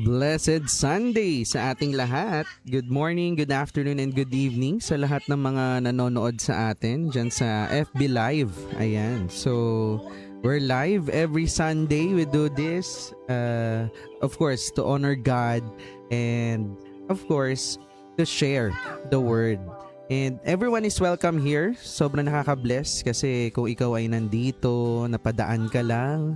Blessed Sunday sa ating lahat. Good morning, good afternoon, and good evening sa lahat ng mga nanonood sa atin dyan sa FB Live. Ayan. So, we're live every Sunday. We do this, of course, to honor God and, of course, to share the Word. And everyone is welcome here. Sobrang nakaka-bless kasi kung ikaw ay nandito, napadaan ka lang,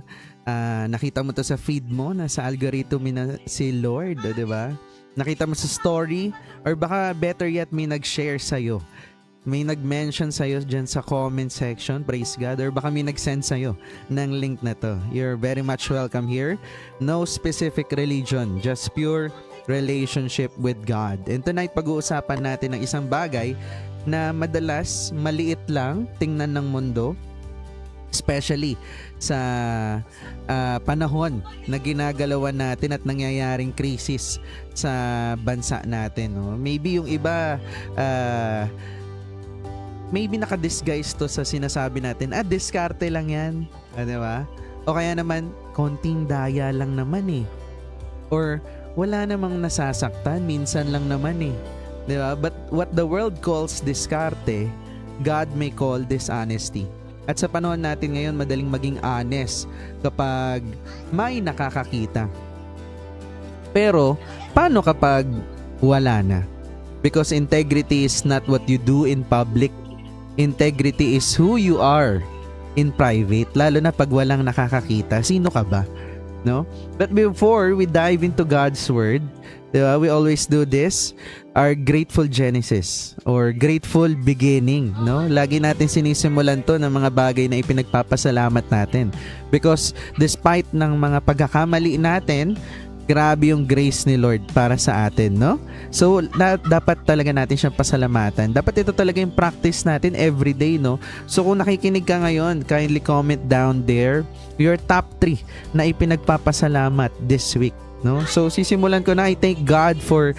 nakita mo to sa feed mo, nasa algorithm na si Lord, di ba? Nakita mo sa story, or baka better yet, may nag-share sa'yo. May nag-mention sa'yo dyan sa comment section, praise God, or baka may nag-send sa'yo ng link na to. You're very much welcome here. No specific religion, just pure relationship with God. And tonight, pag-uusapan natin ng isang bagay na madalas maliit lang tingnan ng mundo, especially sa panahon na ginagalawan natin at nangyayaring krisis sa bansa natin. No? Maybe yung iba, maybe nakadisguise to sa sinasabi natin, diskarte lang yan. Diba? O kaya naman, konting daya lang naman eh. Or, wala namang nasasaktan, minsan lang naman eh. Diba? But what the world calls diskarte, God may call dishonesty. At sa panahon natin ngayon, madaling maging honest kapag may nakakakita. Pero, paano kapag wala na? Because integrity is not what you do in public. Integrity is who you are in private. Lalo na pag walang nakakakita. Sino ka ba? No? But before we dive into God's Word, diba, we always do this, our grateful Genesis or grateful beginning. No? Lagi natin sinisimulan to ng mga bagay na ipinagpapasalamat natin. Because despite ng mga pagkakamali natin, grabe yung grace ni Lord para sa atin, no? So, dapat talaga natin siyang pasalamatan. Dapat ito talaga yung practice natin everyday, no? So, kung nakikinig ka ngayon, kindly comment down there your top 3 na ipinagpapasalamat this week, no? So, sisimulan ko na. I thank God for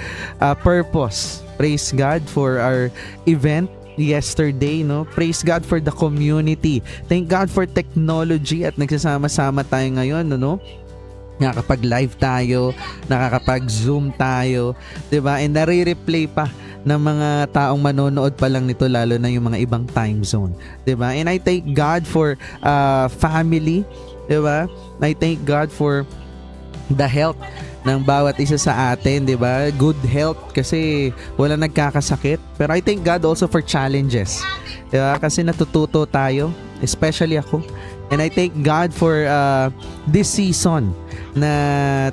purpose. Praise God for our event yesterday, no? Praise God for the community. Thank God for technology at nagsasama-sama tayo ngayon, no? Nakakapag-live tayo, nakakapag-zoom tayo, 'di ba? And nare-replay pa ng mga taong manonood pa lang nito, lalo na yung mga ibang time zone, 'di ba? And I thank God for family, 'di ba? I thank God for the health ng bawat isa sa atin, 'di ba? Good health kasi wala nagkakasakit. Pero I thank God also for challenges. 'Di ba? Kasi natututo tayo, especially ako. And I thank God for this season na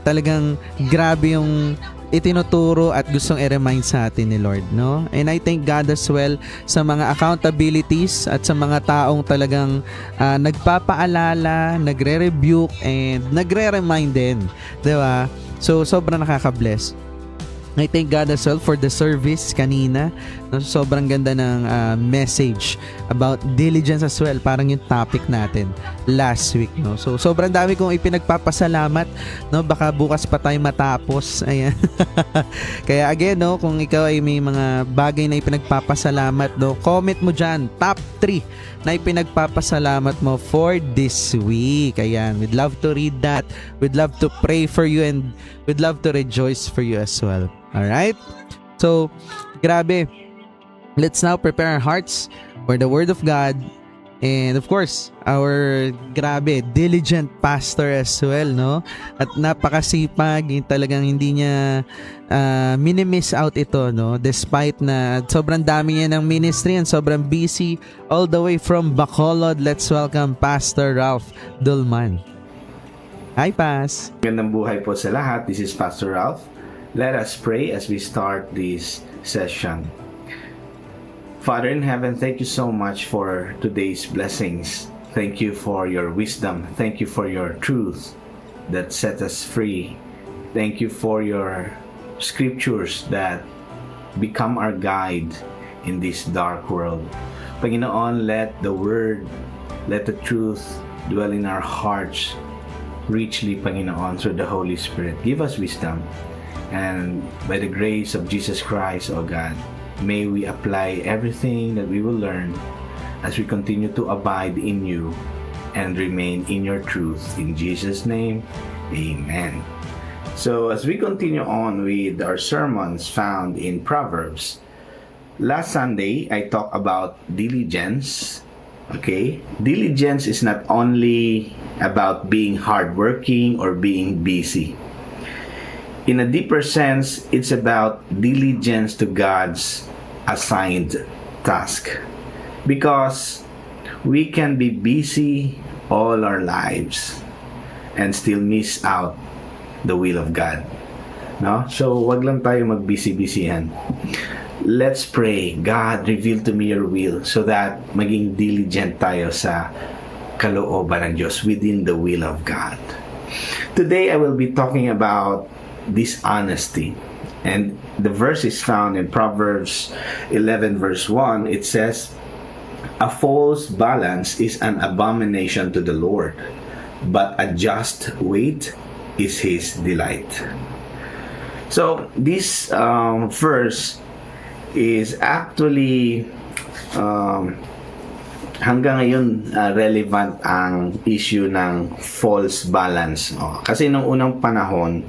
talagang grabe yung itinuturo at gustong i-remind sa atin ni Lord, no? And I thank God as well sa mga accountabilities at sa mga taong talagang nagpapaalala, nagre-rebuke and nagre-remind din, 'di ba? So sobrang nakaka-bless. I thank God as well for the service kanina. No, sobrang ganda ng message about diligence as well. Parang yung topic natin last week. No? So, sobrang dami kong ipinagpapasalamat. No? Baka bukas pa tayo matapos. Ayan. Kaya again, no, kung ikaw ay may mga bagay na ipinagpapasalamat, no, comment mo dyan. Top 3 na ipinagpapasalamat mo for this week. Ayan. We'd love to read that. We'd love to pray for you and we'd love to rejoice for you as well. Alright? So, grabe. Let's now prepare our hearts for the Word of God. And of course, our grabe, diligent pastor as well, no? At napakasipag, talagang hindi niya minimiss out ito, no? Despite na sobrang dami niya ng ministry and sobrang busy all the way from Bacolod. Let's welcome Pastor Ralph Dulman. Hi, Pas. Magandang buhay po sa lahat. This is Pastor Ralph. Let us pray as we start this session. Father in heaven, thank you so much for today's blessings. Thank you for your wisdom. Thank you for your truth that set us free. Thank you for your scriptures that become our guide in this dark world. Panginoon, let the word, let the truth dwell in our hearts richly, Panginoon, through the Holy Spirit. Give us wisdom. And by the grace of Jesus Christ, O God, may we apply everything that we will learn as we continue to abide in you and remain in your truth. In Jesus' name, amen. So, as we continue on with our sermons found in Proverbs, last Sunday I talked about diligence. Okay? Diligence is not only about being hardworking or being busy. In a deeper sense, it's about diligence to God's assigned task. Because we can be busy all our lives and still miss out the will of God. No? So, wag lang tayo magbisi-bisihan. Let's pray, God, reveal to me your will so that maging diligent tayo sa kalooban ng Diyos within the will of God. Today, I will be talking about dishonesty. And the verse is found in Proverbs 11 verse 1. It says, "A false balance is an abomination to the Lord, but a just weight is His delight." So, this verse is actually hanggang ngayon relevant ang issue ng false balance. Kasi nung unang panahon,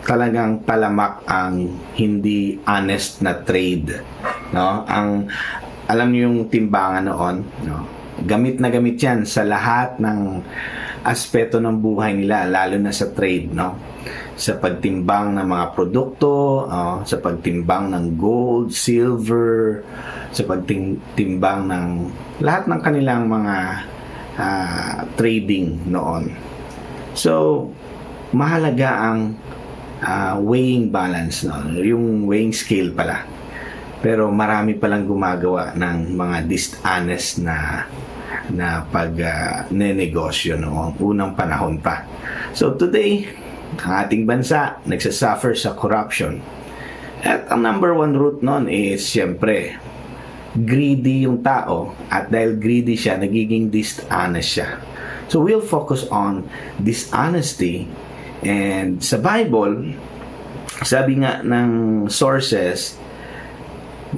talagang talamak ang hindi honest na trade. No? Alam niyo yung timbangan noon, no? Gamit na gamit yan sa lahat ng aspeto ng buhay nila, lalo na sa trade, no? Sa pagtimbang ng mga produkto, sa pagtimbang ng gold, silver, sa pagtimbang ng lahat ng kanilang mga trading noon. So, mahalaga ang weighing balance, no? Yung weighing scale pala. Pero marami palang gumagawa ng mga dishonest na pag-nenegosyo noong unang panahon pa. So today, ang ating bansa nagsasuffer sa corruption. At ang number one root nun is, siyempre, greedy yung tao. At dahil greedy siya, nagiging dishonest siya. So we'll focus on dishonesty. And sa Bible, sabi nga ng sources,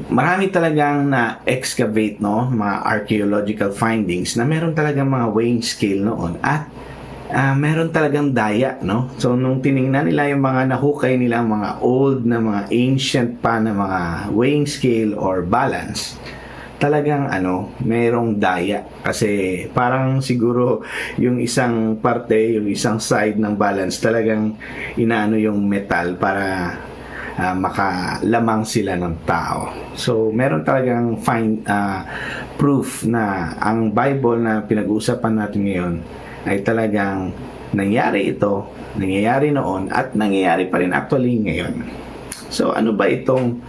marami talagang na-excavate, no, mga archaeological findings na meron talagang mga weighing scale noon at meron talagang daya, no? So, nung tiningnan nila yung mga nahukay nila, mga old na mga ancient pa na mga weighing scale or balance, talagang merong daya. Kasi parang siguro yung isang parte, yung isang side ng balance, talagang inaano yung metal para makalamang sila ng tao. So, meron talagang proof na ang Bible na pinag-uusapan natin ngayon ay talagang nangyari ito, nangyayari noon, at nangyayari pa rin actually ngayon. So, ano ba itong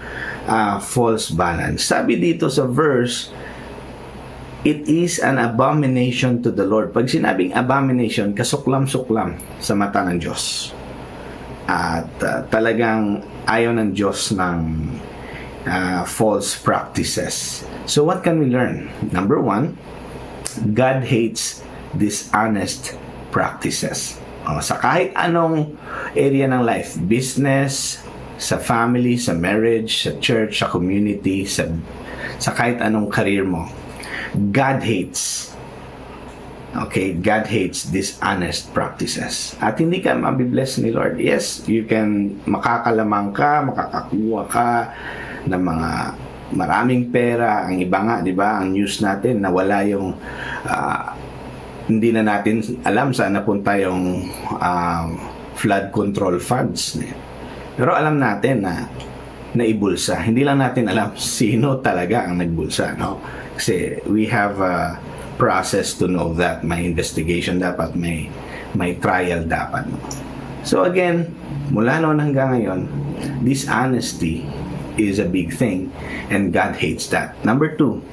false balance? Sabi dito sa verse, it is an abomination to the Lord. Pag sinabing abomination, kasuklam-suklam sa mata ng Diyos. At talagang ayaw ng Diyos ng false practices. So what can we learn? Number one, God hates dishonest practices. Sa kahit anong area ng life, business, sa family, sa marriage, sa church, sa community, sa kahit anong career mo, God hates. Okay, God hates dishonest practices. At hindi ka mabibless ni Lord. Yes, you can makakalamang ka, makakakuha ka ng mga maraming pera. Ang iba nga, di ba, ang news natin, nawala yung hindi na natin alam saan napunta yung flood control funds. Pero alam natin na naibulsa. Hindi lang natin alam sino talaga ang nagbulsa, no? Kasi we have a process to know that. May investigation dapat, may trial dapat. So again, mula noon hanggang ngayon, dishonesty is a big thing and God hates that. Number two,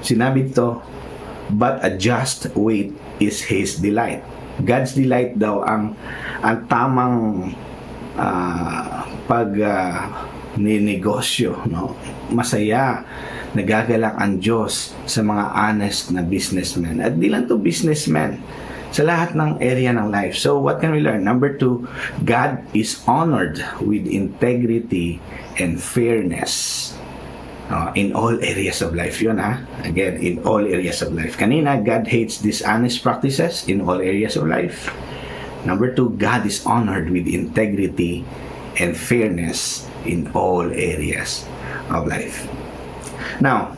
sinabi dito, but a just weight is His delight. God's delight daw ang tamang ninegosyo, no? Masaya, nagagalak ang Diyos sa mga honest na businessmen. At di lang to businessmen, sa lahat ng area ng life. So what can we learn? Number two, God is honored with integrity and fairness in all areas of life. Yun, ha? Again, in all areas of life. Kanina, God hates dishonest practices in all areas of life. Number 2, God is honored with integrity and fairness in all areas of life. Now,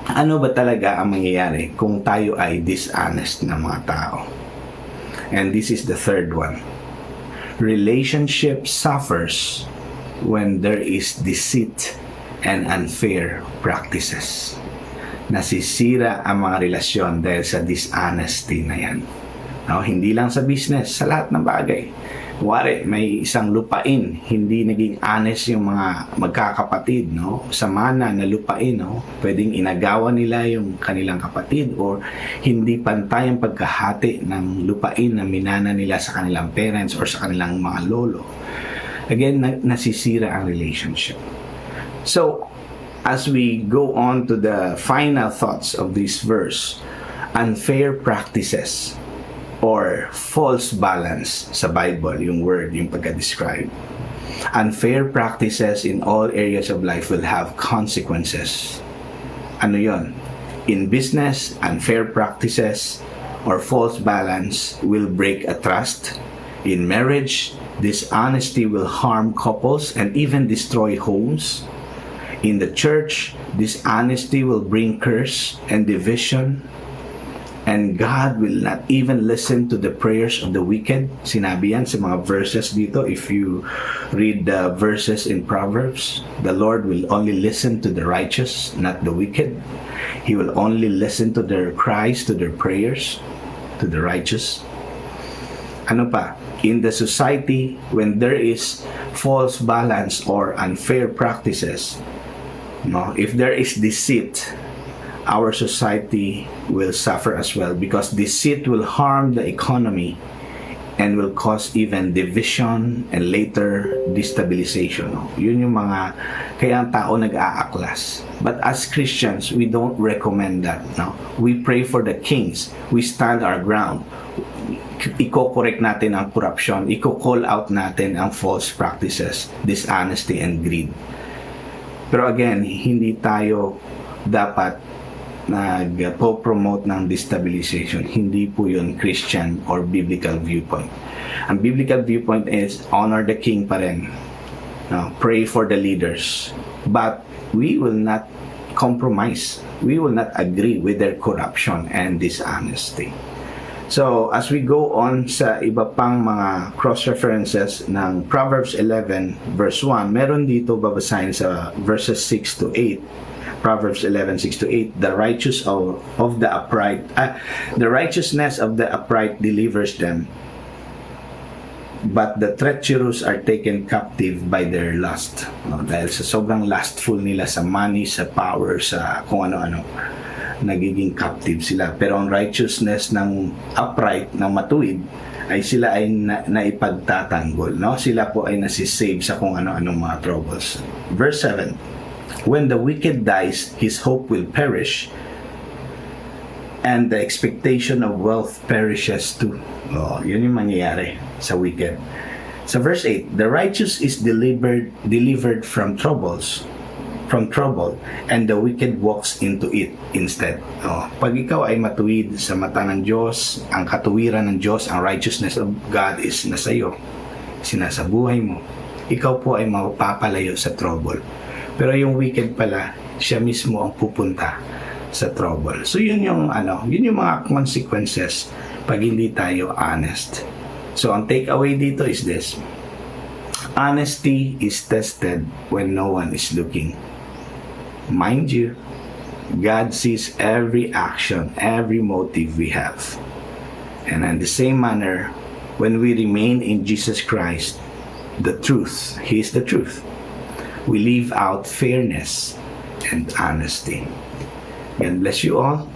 ano ba talaga ang mangyayari kung tayo ay dishonest na mga tao? And this is the third one. Relationship suffers when there is deceit and unfair practices. Nasisira ang mga relasyon dahil sa dishonesty na yan. No, hindi lang sa business, sa lahat ng bagay. Kuwari, may isang lupain, hindi naging honest yung mga magkakapatid, no? Sa mana na lupain, no? Pwedeng inagawan nila yung kanilang kapatid or hindi pantay ang pagkahati ng lupain na minana nila sa kanilang parents or sa kanilang mga lolo. Again, nasisira ang relationship. So, as we go on to the final thoughts of this verse, unfair practices or false balance sa Bible, yung word, yung pagka-describe. Unfair practices in all areas of life will have consequences. Ano yon? In business, unfair practices or false balance will break a trust. In marriage, dishonesty will harm couples and even destroy homes. In the church, dishonesty will bring curse and division. And God will not even listen to the prayers of the wicked. Sinabi yan sa mga verses dito. If you read the verses in Proverbs, the Lord will only listen to the righteous, not the wicked. He will only listen to their cries, to their prayers, to the righteous. Ano pa? In the society, when there is false balance or unfair practices, no, if there is deceit, our society will suffer as well because deceit will harm the economy and will cause even division and later destabilization. Yun yung mga kaya ang tao nag-aaklas. But as Christians, we don't recommend that. No? We pray for the kings. We stand our ground. Iko-correct natin ang corruption. Iko-call out natin ang false practices, dishonesty and greed. Pero again, hindi tayo dapat nag-promote ng destabilization. Hindi po yun Christian or biblical viewpoint. Ang biblical viewpoint is honor the king pa rin. Pray for the leaders. But we will not compromise. We will not agree with their corruption and dishonesty. So, as we go on sa iba pang mga cross-references ng Proverbs 11 verse 1, meron dito babasahin sa verses 6 to 8. Proverbs 11:6 to 8, the righteousness of the upright delivers them, but the treacherous are taken captive by their lust. Dahil sa sobrang lustful nila sa money, sa power, sa kung ano-ano, nagiging captive sila. Pero ang righteousness ng upright, ng matuwid, ay sila ay naipagtatanggol. No? Sila po ay nasisave sa kung ano-anong mga troubles. Verse 7, when the wicked dies, his hope will perish, and the expectation of wealth perishes too. Yun yung mangyayari sa wicked. Sa verse 8, the righteous is delivered from trouble, and the wicked walks into it instead. Pag ikaw ay matuwid sa mata ng Diyos, ang katuwiran ng Diyos, ang righteousness of God is nasa iyo, sinasabuhay mo, ikaw po ay mapapalayo sa trouble. Pero yung wicked pala, siya mismo ang pupunta sa trouble. So yun yung mga consequences pag hindi tayo honest. So ang takeaway dito is this: honesty is tested when no one is looking. Mind you, God sees every action, every motive we have. And in the same manner, when we remain in Jesus Christ, the truth, He is the truth, we live out fairness and honesty. God bless you all,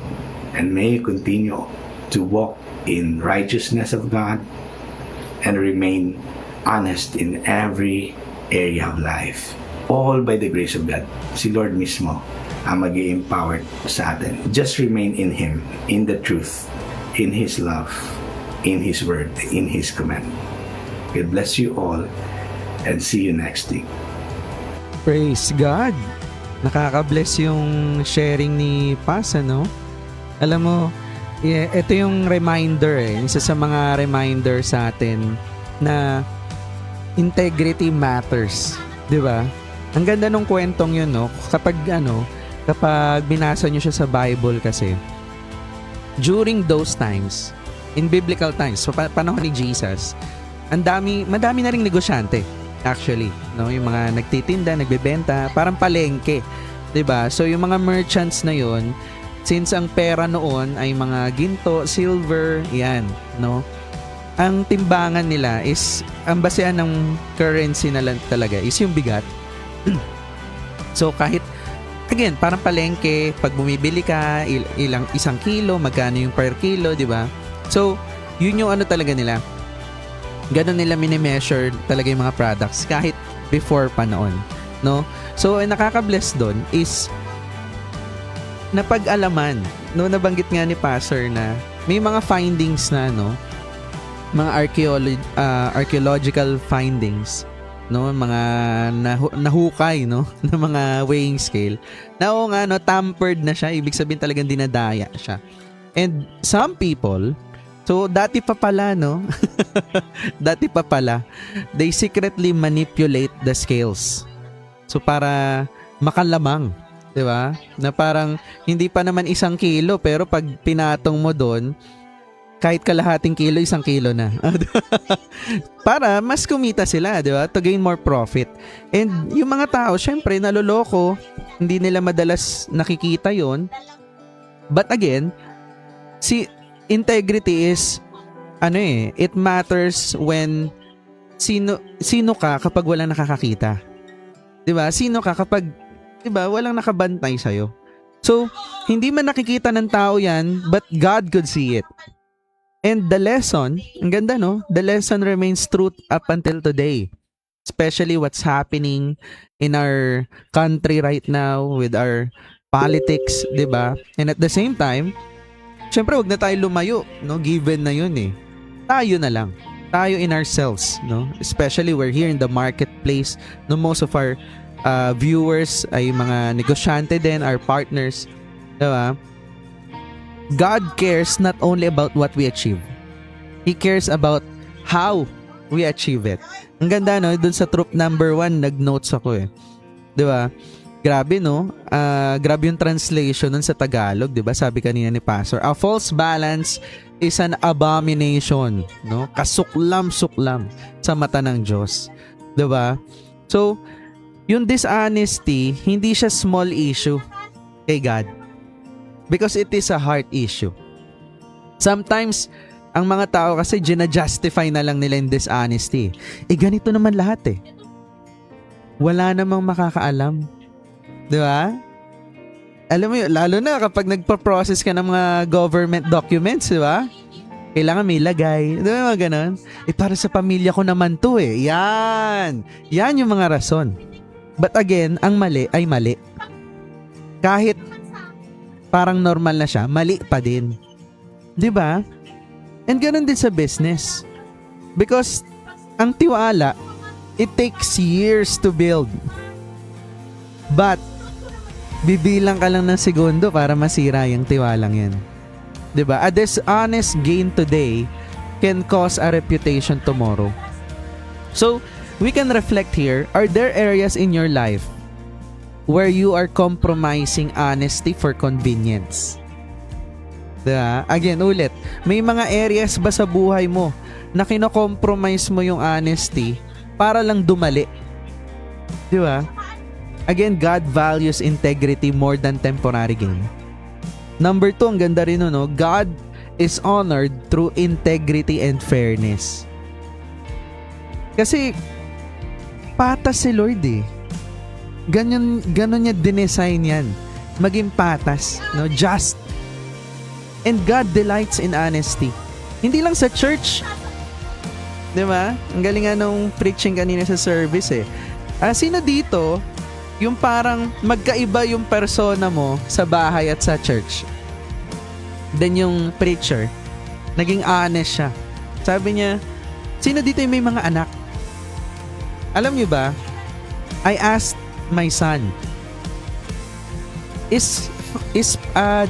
and may you continue to walk in righteousness of God and remain honest in every area of life. All by the grace of God. Si Lord mismo ang mag-i-empower sa atin. Just remain in Him, in the truth, in His love, in His word, in His command. God bless you all, and see you next week. Praise God! Nakaka-bless yung sharing ni Paz, ano? Alam mo, Yeah, ito yung reminder isa sa mga reminder sa atin na integrity matters, 'di ba? Ang ganda nung kwentong 'yun, no? Kapag binasa niyo siya sa Bible kasi during those times, in biblical times, so panahon ni Jesus, madami na ring negosyante actually, no? Yung mga nagtitinda, nagbebenta, parang palengke, 'di ba? So yung mga merchants na 'yon, since ang pera noon ay mga ginto, silver, yan, no? Ang timbangan nila is, ang basehan ng currency na lang talaga is yung bigat. So kahit, again, parang palengke, pag bumibili ka, isang kilo, magkano yung per kilo, di ba? So, yun yung ano talaga nila. Ganon nila mini-measure talaga yung mga products kahit before pa noon, no? So, ang nakaka-bless doon is napag-alaman, no, nabanggit nga ni Pastor na may mga findings na, no, mga archaeological findings, no, mga nahukay, no, ng mga weighing scale na nga, no, tampered na siya, ibig sabihin talagang dinadaya siya. And some people, so dati pa pala, no, they secretly manipulate the scales, so para makalamang, 'di ba? Na parang hindi pa naman 1 kilo pero pag pinatong mo doon, kahit kalahating kilo, 1 kilo na. Para mas kumita sila, 'di ba? To gain more profit. And yung mga tao, syempre naloloko, hindi nila madalas nakikita 'yon. But again, integrity is it matters when sino ka kapag walang nakakakita. 'Di ba? Sino ka kapag, diba, walang nakabantay sa'yo. So, hindi man nakikita ng tao yan, but God could see it. And the lesson, ang ganda, no? The lesson remains true up until today. Especially what's happening in our country right now with our politics, diba? And at the same time, syempre, wag na tayo lumayo, no? Given na yun eh. Tayo na lang. Tayo in ourselves, no? Especially we're here in the marketplace, no? Most of our viewers ay mga negosyante din, our partners, diba? God cares not only about what we achieve. He cares about how we achieve it. Ang ganda, no? Dun sa troop number 1, nag-notes ako eh. Diba? Grabe, no? Grabe yung translation nun sa Tagalog, diba? Sabi kanina ni Pastor, a false balance is an abomination, no? Kasuklam-suklam sa mata ng Diyos. Diba? So, yung dishonesty, hindi siya small issue kay God. Because it is a heart issue. Sometimes, ang mga tao kasi gina-justify na lang nila yung dishonesty. Ganito naman lahat eh. Wala namang makakaalam. Di ba? Alam mo yun, lalo na kapag nagpa-process ka ng mga government documents, di ba? Kailangan may lagay. Di ba mga ganun? Para sa pamilya ko naman to eh. Yan yung mga rason. But again, ang mali ay mali. Kahit parang normal na siya, mali pa din. 'Di ba? And ganoon din sa business. Because ang tiwala, it takes years to build. But bibilang ka lang ng segundo para masira yung tiwalang yan. 'Di ba? A dishonest gain today can cause a reputation tomorrow. So, we can reflect here, are there areas in your life where you are compromising honesty for convenience? Diba? Again, ulit, may mga areas ba sa buhay mo na kino-compromise mo yung honesty para lang dumali? Diba? Again, God values integrity more than temporary gain. Number 2, ang ganda rin, no? God is honored through integrity and fairness. Kasi patas si Lord eh. Ganun niya dinesign yan. Maging patas, no? Just. And God delights in honesty. Hindi lang sa church. 'Di ba? Ang galing nga nung preaching kanina sa service eh. Sino dito yung parang magkaiba yung persona mo sa bahay at sa church? Then yung preacher, naging honest siya. Sabi niya, sino dito yung may mga anak? Alam niyo ba, I asked my son, is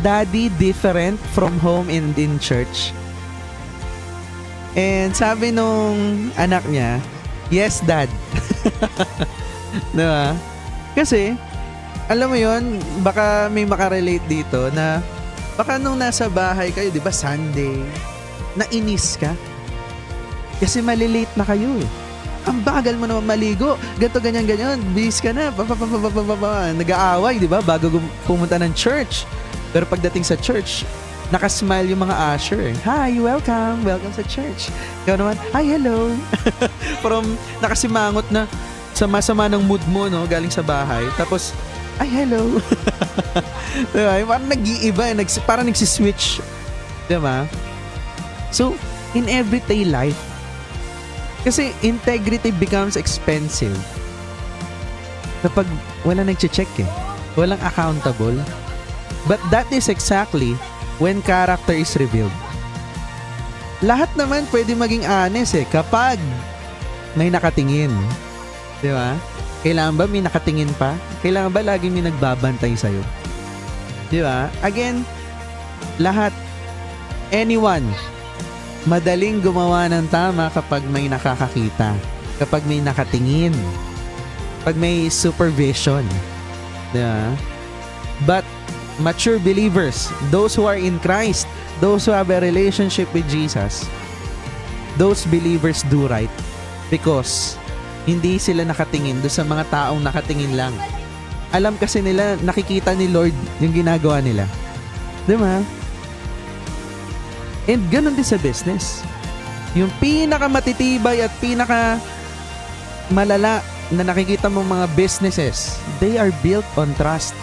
daddy different from home and in church? And sabi nung anak niya, yes, dad. Diba? Kasi, alam mo yon, baka may makarelate dito na baka nung nasa bahay kayo, di ba, Sunday, nainis ka. Kasi malilate na kayo eh. Ang bagal mo naman maligo. Ganto, ganyan. Bis ka na. Nag-aaway, di ba? Bago pumunta ng church. Pero pagdating sa church, nakasmile yung mga usher. Hi, welcome. Welcome sa church. Ikaw naman, hi, hello. From nakasimangot na sama-sama ng mood mo, no? Galing sa bahay. Tapos, ay, hello. Diba? Parang nag-iiba. Parang nagsiswitch. Diba? So, in everyday life, kasi integrity becomes expensive kapag wala nag-check eh. Walang accountable. But that is exactly when character is revealed. Lahat naman pwede maging honest eh kapag may nakatingin. Di ba? Kailangan ba may nakatingin pa? Kailangan ba lagi may nagbabantay sa'yo? Di ba? Again, lahat, anyone, madaling gumawa ng tama kapag may nakakakita, kapag may nakatingin, kapag may supervision. Di ba? But mature believers, those who are in Christ, those who have a relationship with Jesus, those believers do right because hindi sila nakatingin doon sa mga taong nakatingin lang. Alam kasi nila, nakikita ni Lord yung ginagawa nila. Diba? And ganun din sa business. Yung pinakamatitibay at pinaka malala na nakikita mong mga businesses, they are built on trust.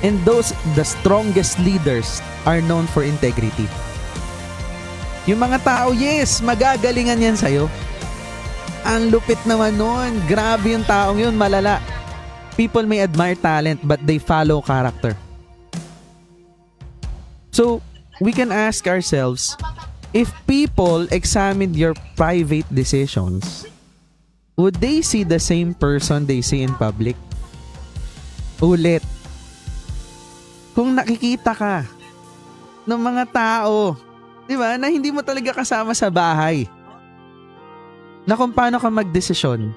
And the strongest leaders are known for integrity. Yung mga tao, yes, magagalingan yan sa'yo. Ang lupit naman nun. Grabe yung taong yun, malala. People may admire talent but they follow character. So, we can ask ourselves, if people examined your private decisions, would they see the same person they see in public? Ulit. Kung nakikita ka ng mga tao, di ba, na hindi mo talaga kasama sa bahay, na kung paano ka magdesisyon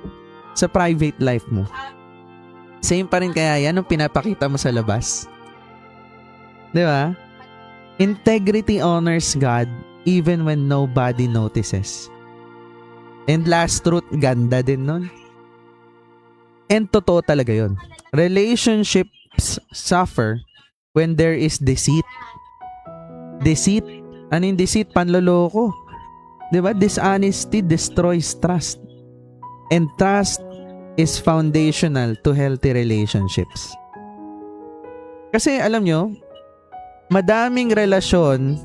sa private life mo, same pa rin kaya yan nung pinapakita mo sa labas? Di ba? Integrity honors God even when nobody notices. And last truth, ganda din nun. And totoo talaga yun. Relationships suffer when there is deceit. Deceit. Ano yung deceit? Panloloko. Diba? Dishonesty destroys trust. And trust is foundational to healthy relationships. Kasi alam nyo, madaming relasyon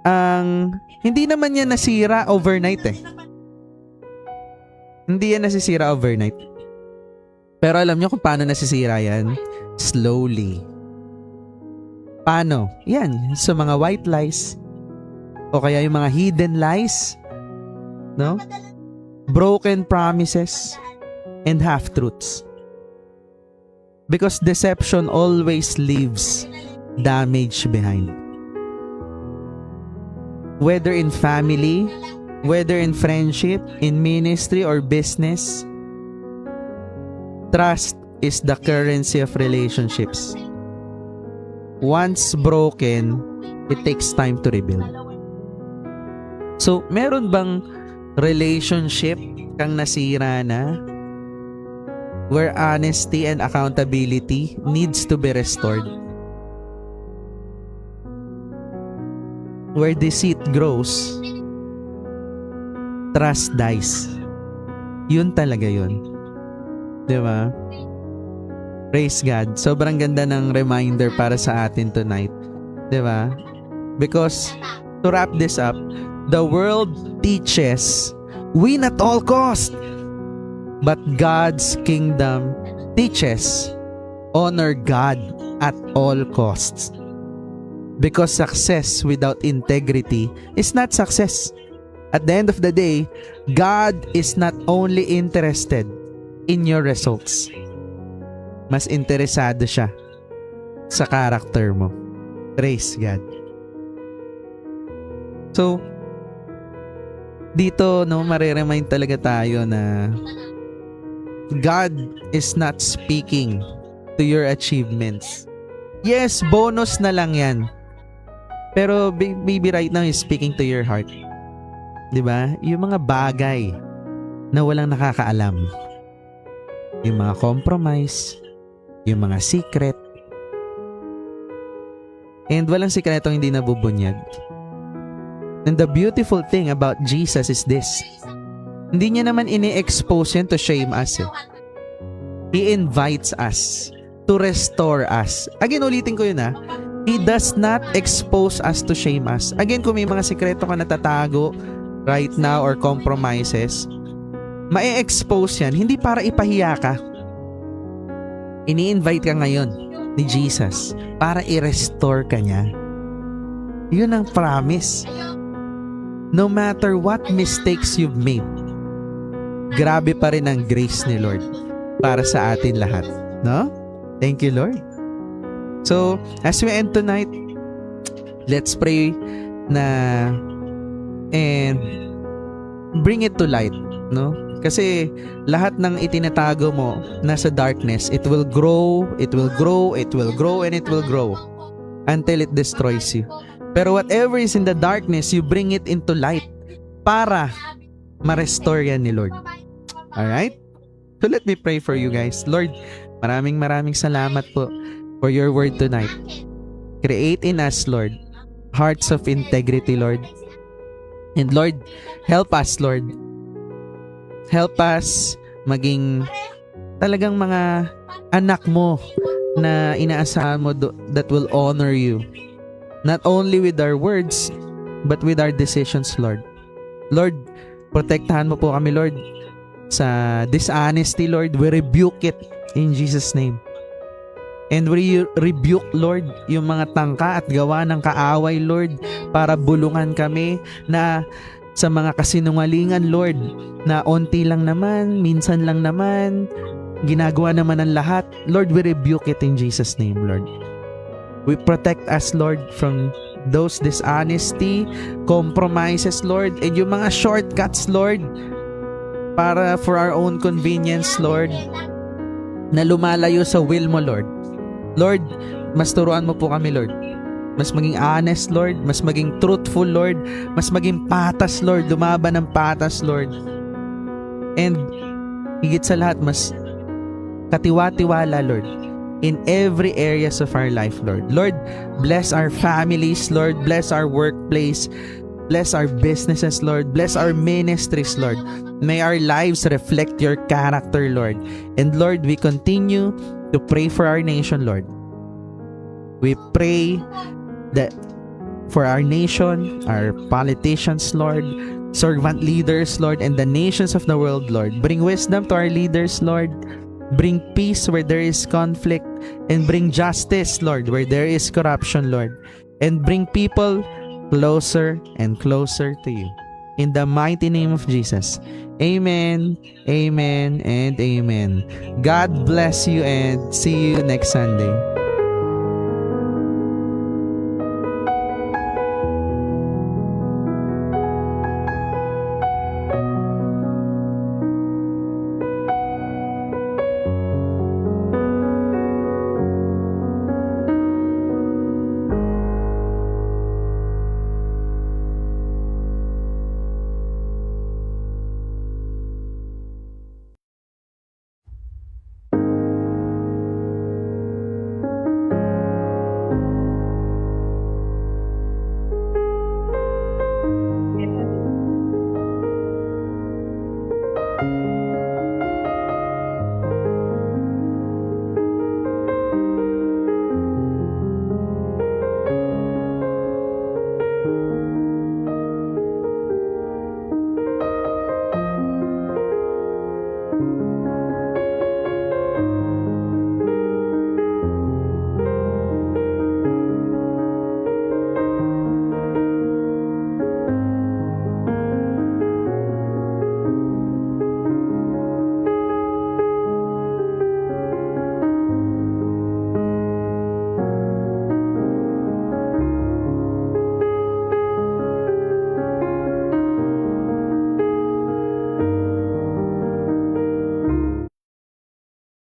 ang hindi naman yan nasira overnight eh. Hindi yan nasisira overnight. Pero alam nyo kung paano nasisira yan? Slowly. Paano? Yan, sa mga white lies. O kaya yung mga hidden lies. No? Broken promises. And half-truths. Because deception always leaves damage behind. Whether in family, whether in friendship, in ministry, or business, trust is the currency of relationships. Once broken, it takes time to rebuild. So, meron bang relationship kang nasira na where honesty and accountability needs to be restored? Where deceit grows, trust dies. Yun talaga yun. Diba? Praise God. Sobrang ganda ng reminder para sa atin tonight. Diba? Because, to wrap this up, the world teaches win at all cost. But God's kingdom teaches honor God at all costs. Because success without integrity is not success. At the end of the day, God is not only interested in your results. Mas interesado siya sa character mo. Praise God. So, dito, no, mariremind talaga tayo na God is not speaking to your achievements. Yes, bonus na lang yan. Pero maybe right now He's speaking to your heart. Diba? Yung mga bagay na walang nakakaalam. Yung mga compromise, yung mga secret. And walang sikretong hindi nabubunyag. And the beautiful thing about Jesus is this. Hindi niya naman ini-expose yan to shame us. He invites us to restore us. Again, ulitin ko yun. He does not expose us to shame us. Again, kung may mga sikreto ka natatago right now or compromises, ma-expose yan, hindi para ipahiya ka. Ini-invite ka ngayon ni Jesus para i-restore ka niya. Yun ang promise. No matter what mistakes you've made, grabe pa rin ang grace ni Lord para sa atin lahat. No? Thank you, Lord. So, as we end tonight, let's pray na and bring it to light, no? Kasi lahat ng itinatago mo nasa darkness, it will grow, it will grow, it will grow, and it will grow until it destroys you. Pero whatever is in the darkness, you bring it into light para ma-restore yan ni Lord. Alright? So let me pray for you guys. Lord, maraming salamat po for your word tonight. Create in us, Lord, hearts of integrity, Lord. And Lord, help us, Lord. Help us maging talagang mga anak mo na inaasahan mo that will honor you. Not only with our words, but with our decisions, Lord. Lord, protektahan mo po kami, Lord, sa dishonesty, Lord. We rebuke it in Jesus' name. And we rebuke, Lord, yung mga tangka at gawa ng kaaway, Lord, para bulungan kami na sa mga kasinungalingan, Lord, na onti lang naman, minsan lang naman, ginagawa naman ang lahat. Lord, we rebuke it in Jesus' name, Lord. We protect us, Lord, from those dishonesty, compromises, Lord, and yung mga shortcuts, Lord, para for our own convenience, Lord, na lumalayo sa will mo, Lord. Lord, mas turuan mo po kami, Lord. Mas maging honest, Lord. Mas maging truthful, Lord. Mas maging patas, Lord. Lumaban ng patas, Lord. And higit sa lahat, mas katiwa-tiwala, Lord, in every areas of our life, Lord. Lord, bless our families, Lord. Bless our workplace. Bless our businesses, Lord. Bless our ministries, Lord. May our lives reflect your character, Lord. And Lord, we continue to pray for our nation, Lord. We pray that for our nation, our politicians, Lord, servant leaders, Lord, and the nations of the world, Lord. Bring wisdom to our leaders, Lord. Bring peace where there is conflict, and bring justice, Lord, where there is corruption, Lord. And bring people closer and closer to you. In the mighty name of Jesus. Amen, amen, and amen. God bless you and see you next Sunday.